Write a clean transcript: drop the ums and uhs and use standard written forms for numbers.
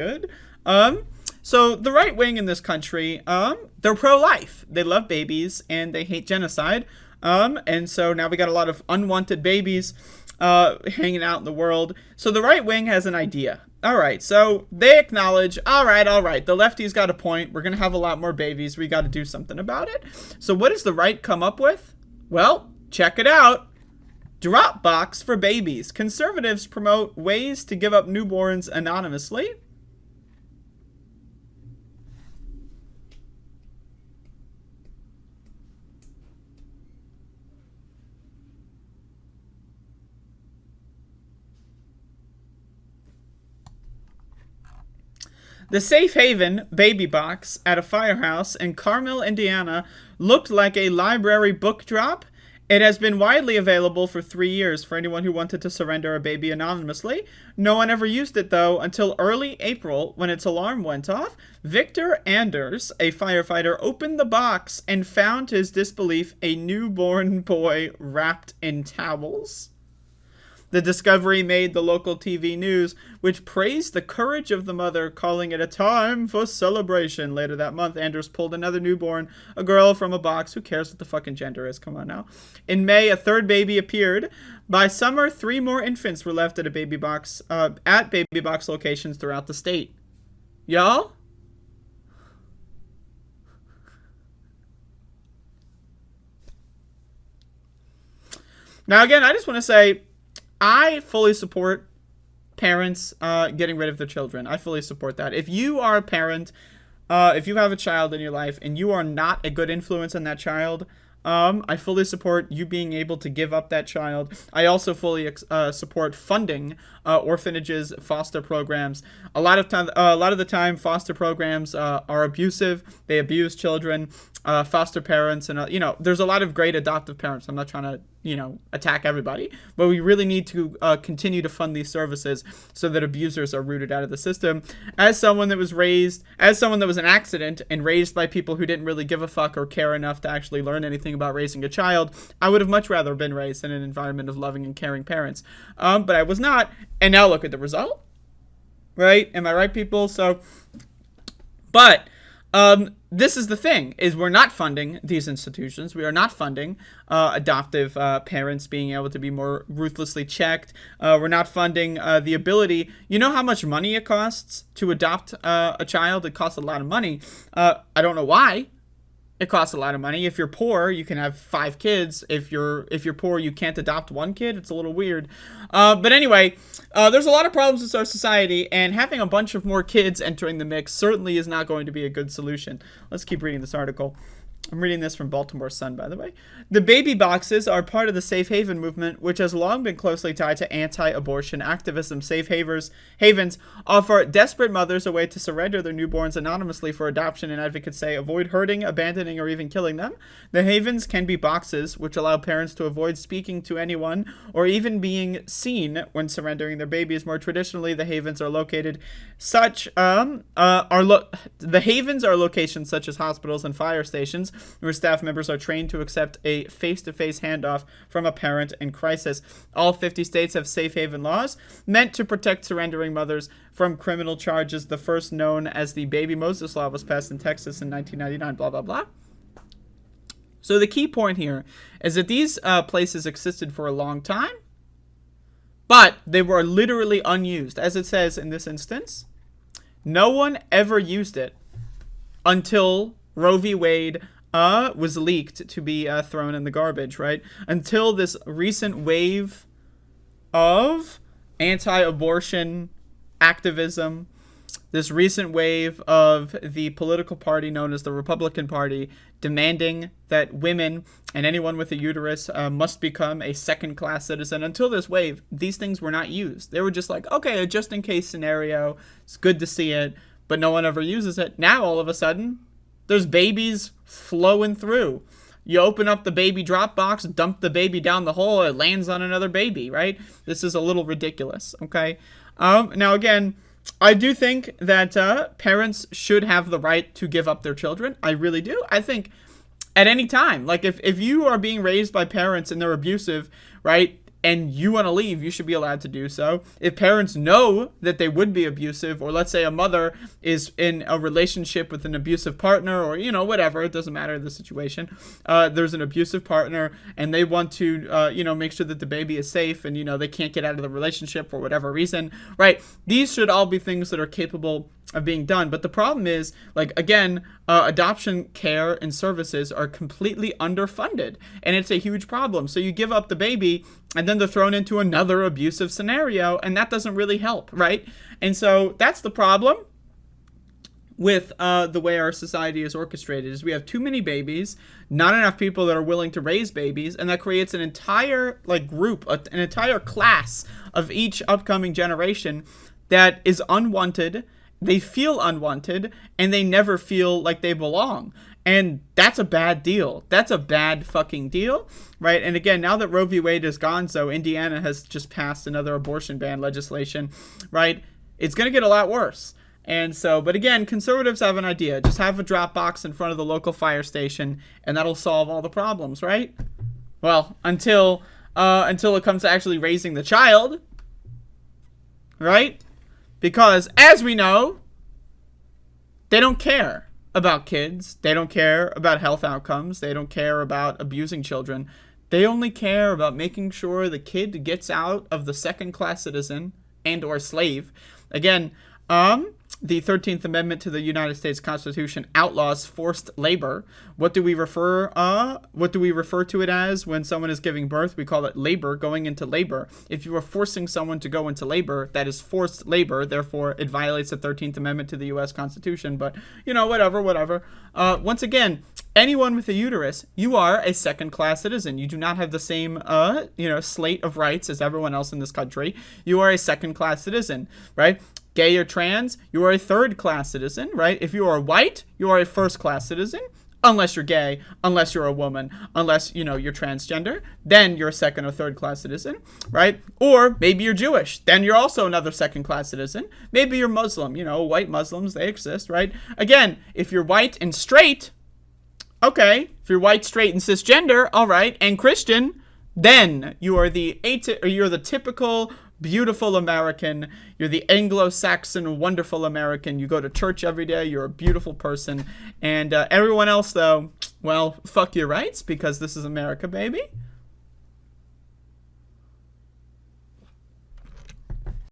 good. So the right wing in this country, they're pro-life. They love babies and they hate genocide. And so now we got a lot of unwanted babies hanging out in the world. So the right wing has an idea. All right, so they acknowledge, all right, the lefties got a point. We're going to have a lot more babies. We got to do something about it. So what does the right come up with? Well, check it out. DropBox for Babies. Conservatives promote ways to give up newborns anonymously. The safe haven baby box at a firehouse in Carmel, Indiana, looked like a library book drop. It has been widely available for 3 years for anyone who wanted to surrender a baby anonymously. No one ever used it, though, until early April when its alarm went off. Victor Anders, a firefighter, opened the box and found to his disbelief a newborn boy wrapped in towels. The discovery made the local TV news, which praised the courage of the mother, calling it a time for celebration. Later that month, Anders pulled another newborn, a girl, from a box. Who cares what the fucking gender is? Come on now. In May, a third baby appeared. By summer, 3 more infants were left at a baby box, at baby box locations throughout the state. Y'all? Now, again, I just want to say, I fully support parents getting rid of their children. I fully support that. If you are a parent, if you have a child in your life and you are not a good influence on that child, I fully support you being able to give up that child. I also fully support funding orphanages, foster programs. A lot of the time, foster programs are abusive. They abuse children. Foster parents, and there's a lot of great adoptive parents. I'm not trying to attack everybody, but we really need to continue to fund these services so that abusers are rooted out of the system. As someone that was an accident and raised by people who didn't really give a fuck or care enough to actually learn anything about raising a child, I would have much rather been raised in an environment of loving and caring parents. But I was not, and now look at the result. Right? Am I right, people? So, but this is the thing, is we're not funding these institutions. We are not funding adoptive parents being able to be more ruthlessly checked. We're not funding the ability. You know how much money it costs to adopt a child? It costs a lot of money. I don't know why. It costs a lot of money. If you're poor, you can have 5 kids. If you're poor, you can't adopt 1 kid. It's a little weird. But anyway, there's a lot of problems with our society, and having a bunch of more kids entering the mix certainly is not going to be a good solution. Let's keep reading this article. I'm reading this from Baltimore Sun, by the way. The baby boxes are part of the safe haven movement, which has long been closely tied to anti-abortion activism. Safe havens offer desperate mothers a way to surrender their newborns anonymously for adoption, and advocates say avoid hurting, abandoning, or even killing them. The havens can be boxes, which allow parents to avoid speaking to anyone or even being seen when surrendering their babies. More traditionally, the havens are located the havens are locations such as hospitals and fire stations, where staff members are trained to accept a face-to-face handoff from a parent in crisis. All 50 states have safe haven laws meant to protect surrendering mothers from criminal charges. The first, known as the Baby Moses Law, was passed in Texas in 1999, blah, blah, blah. So the key point here is that these places existed for a long time, but they were literally unused. As it says in this instance, no one ever used it until Roe v. Wade was leaked to be thrown in the garbage, right? Until this recent wave of anti-abortion activism, this recent wave of the political party known as the Republican Party demanding that women and anyone with a uterus must become a second-class citizen. Until this wave, these things were not used. They were just like, okay, a just-in-case scenario. It's good to see it, but no one ever uses it. Now, all of a sudden, there's babies flowing through. You open up the baby drop box, dump the baby down the hole, it lands on another baby, right? This is a little ridiculous, okay? Now, again, I do think that parents should have the right to give up their children. I really do. I think at any time, like if you are being raised by parents and they're abusive, right? and you want to leave, you should be allowed to do so. If parents know that they would be abusive, or let's say a mother is in a relationship with an abusive partner, or, you know, whatever, it doesn't matter the situation. There's an abusive partner, and they want to, you know, make sure that the baby is safe, and, you know, they can't get out of the relationship for whatever reason, right? These should all be things that are capable of being done. But the problem is, like, again, adoption care and services are completely underfunded, and it's a huge problem. So you give up the baby, and then they're thrown into another abusive scenario, and that doesn't really help, right? And so that's the problem with the way our society is orchestrated, is we have too many babies, not enough people that are willing to raise babies, and that creates an entire, like, group, an entire class of each upcoming generation that is unwanted. They feel unwanted, and they never feel like they belong. And that's a bad deal. That's a bad fucking deal, right? And again, now that Roe v. Wade is gone, so Indiana has just passed another abortion ban legislation, right? It's going to get a lot worse. And so, but again, conservatives have an idea. Just have a drop box in front of the local fire station, and that'll solve all the problems, right? Well, until it comes to actually raising the child, right? Because, as we know, they don't care about kids. They don't care about health outcomes. They don't care about abusing children. They only care about making sure the kid gets out of the second-class citizen and or slave. Again, the 13th Amendment to the United States Constitution outlaws forced labor. What do we refer to it as when someone is giving birth? We call it labor, going into labor. If you are forcing someone to go into labor, that is forced labor. Therefore, it violates the 13th Amendment to the U.S. Constitution. But, you know, whatever. Once again, anyone with a uterus, you are a second-class citizen. You do not have the same, slate of rights as everyone else in this country. You are a second-class citizen, right? Gay or trans, you are a third-class citizen, right? If you are white, you are a first-class citizen. Unless you're gay, unless you're a woman, unless, you know, you're transgender, then you're a second or third-class citizen, right? Or maybe you're Jewish, then you're also another second-class citizen. Maybe you're Muslim, you know, white Muslims, they exist, right? Again, if you're white and straight, okay. If you're white, straight, and cisgender, all right, and Christian, then you are you're the typical beautiful American. You're the Anglo-Saxon wonderful American. You go to church every day. You're a beautiful person. And everyone else, though, well, fuck your rights, because this is America, baby.